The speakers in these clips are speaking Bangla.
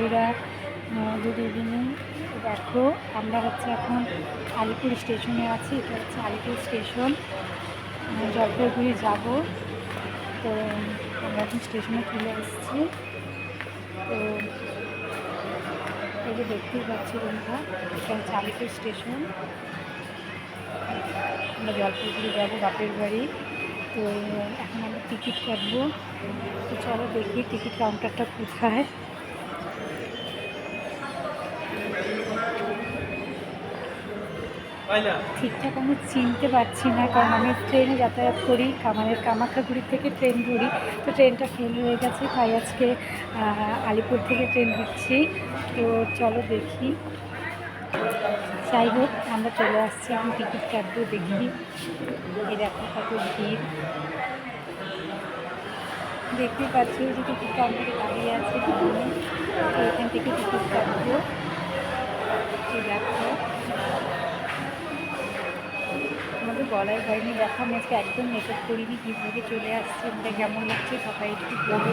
বন্ধুরা, গুড ইভিনিং। দেখো আমরা হচ্ছে এখন আলিপুর স্টেশনে আছি। এটা হচ্ছে আলিপুর স্টেশন, জলপাইগুড়ি যাব। তো আমরা এখন স্টেশনে চলে এসেছি। তো এই যে দেখতেই পাচ্ছি বন্ধুরা, এটা হচ্ছে আলিপুর স্টেশন। আমরা জলপাইগুড়ি যাবো বাপের বাড়ি। তো এখন আমরা টিকিট কাটবো। তো চলো দেখি টিকিট কাউন্টারটা কোথায়। ঠিকঠাক আমি চিনতে পারছি না, কারণ আমি ট্রেনে যাতায়াত করি, আমাদের কামাখ্যাগুড়ি থেকে ট্রেন ধরি। তো ট্রেনটা ফেল হয়ে গেছে, তাই আজকে আলিপুর থেকে ট্রেন ধরছি। তো চলো দেখি। যাই হোক, আমরা চলে আসছি, এখন টিকিট কাটবো। দেখি এই দেখো কত ভিড়, দেখতেই পাচ্ছি যে টিকিট কাউন্টারে দাঁড়িয়ে আছে। তো এখান থেকে টিকিট কাটবো। এই দেখো আমাদের গলায় হয়নি, দেখো আমি আজকে একদম মেকআপ করিনি, কীভাবে চলে আসছে, আমাকে কেমন লাগছে সবাই একটু বলো।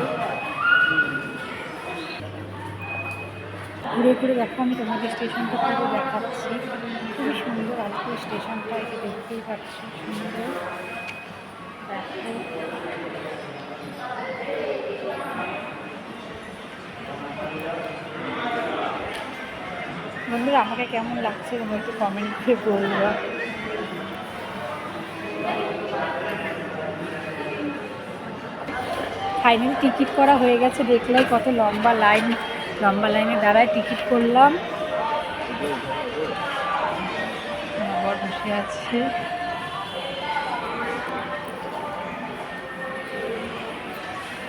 ঘুরে ঘুরে দেখো আমি তোমাদের স্টেশনটা পুরো দেখাচ্ছি। খুবই সুন্দর আলিপুর স্টেশনটা, এটা দেখতেই পাচ্ছি সুন্দর। দেখো বন্ধুরা, আমাকে কেমন লাগছে তোমরা একটু কমেন্ট করে বলবো। ফাইনালি টিকিট করা হয়ে গেছে, দেখলেই কত লম্বা লাইন। লম্বা লাইনে দাঁড়ায় টিকিট করলাম। আবার বসে আছে,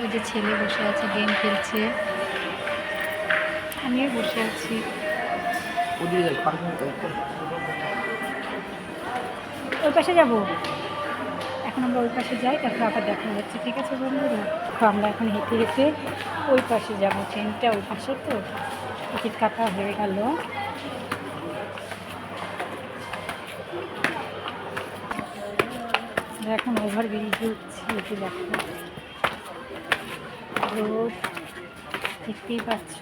ওই যে ছেলে বসে আছে গেম খেলছে, আমিও বসে আছি। ওই পাশে যাবো, এখন আমরা ওই পাশে যাই, তারপর আবার দেখা যাচ্ছে। ঠিক আছে বন্ধুরা, আমরা এখন হেঁটে হেঁটে ওই পাশে যাবো। ট্রেনটা ওই পাশে, তো টিকিট কাটা হয়ে গেল। এখন ওভার ব্রিজে উঠছি। এটি দেখো রোড, দেখতেই পাচ্ছ।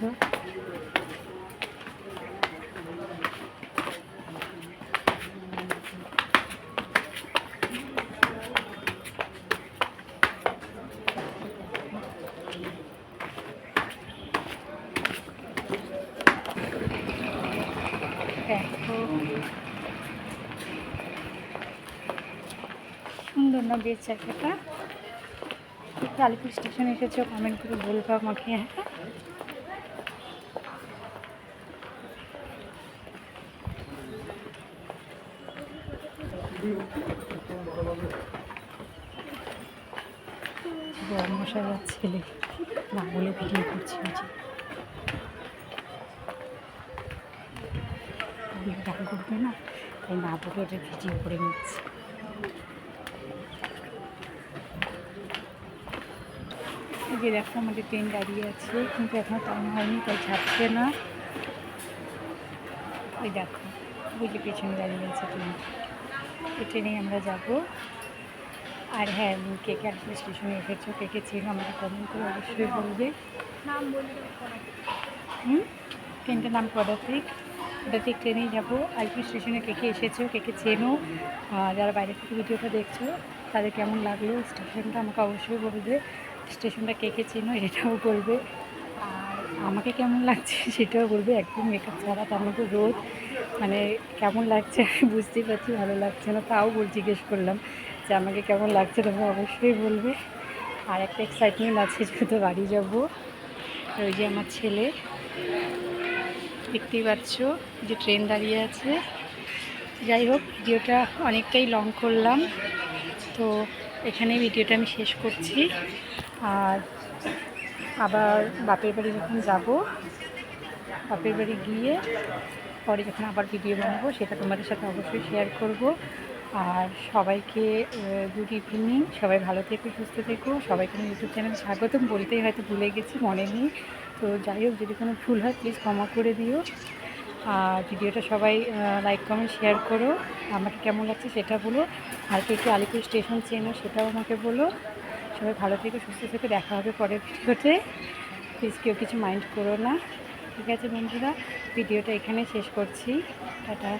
দেখো সুন্দর না বেশ জায়গাটা। আলিপুর স্টেশনে এসেছো কমেন্ট করে বলবো আমাকে। বর্মশালার ছেলে না বলে ভিডিও করছি, গান করবে না, তাই না বলে ওটা ভিডিও করে নিচ্ছি। এই যে দেখো আমাদের ট্রেন দাঁড়িয়ে আছে, কিন্তু এখনও টাইম হয়নি, তাই ছাড়ছে না। ওই দেখো ওই যে পেছনে দাঁড়িয়ে আছে ট্রেন, এই ট্রেনেই আমরা যাব। আর হ্যাঁ, কে কে আলিপুর স্টেশনে এসেছো, কে কে ছিল আমাকে কমেন্ট করে অবশ্যই বলবে। নাম বলবে। ট্রেনটার নাম পদাতিক। পদাতিক ট্রেনেই যাবো। আলিপুর স্টেশনে কে কে এসেছো, কে কে চেনো, যারা বাইরে থেকে ভিডিওটা দেখছো তাদের কেমন লাগলো স্টেশনটা আমাকে অবশ্যই বলবে। স্টেশনটা কে কে চেনো এটাও বলবে, আর আমাকে কেমন লাগছে সেটাও বলবে। একদম মেকআপ ছাড়া, তার মধ্যে রোদ, মানে কেমন লাগছে আমি বুঝতেই পারছি, ভালো লাগছে না, তাও জিজ্ঞেস করলাম যে আমাকে কেমন লাগছে, তোমরা অবশ্যই বলবে। আর একটা এক্সাইটমেন্ট আছে, যেহেতু বাড়ি যাবো। ওই যে আমার ছেলে, দেখতেই পাচ্ছ যে ট্রেন দাঁড়িয়ে আছে। যাই হোক, ভিডিওটা অনেকটাই লং করলাম, তো এখানেই ভিডিওটা আমি শেষ করছি। আর আবার বাপের বাড়ি যখন যাব, বাপের বাড়ি গিয়ে পরে যখন আবার ভিডিও বানাবো সেটা তোমাদের সাথে অবশ্যই শেয়ার করব। আর সবাইকে গুড ইভিনিং, সবাই ভালো থেকো, সুস্থ থেকো। সবাইকে ইউটিউব চ্যানেলে স্বাগতম বলতেই হয়তো ভুলে গেছি, মনে নেই। তো যাই হোক, যদি কোনো ভুল হয় প্লিজ ক্ষমা করে দিও। আর ভিডিওটা সবাই লাইক কমেন্ট শেয়ার করো, আমাকে কেমন লাগছে সেটা বলো। আর কে কে আলিপুর স্টেশন চেনো সেটাও আমাকে বলো। সবাই ভালো থেকো, সুস্থ থেকো, দেখা হবে পরের ভিডিওতে। প্লিজ কেউ কিছু মাইন্ড করো না। ঠিক আছে বন্ধুরা, ভিডিওটা এখানে শেষ করছি। টাটা।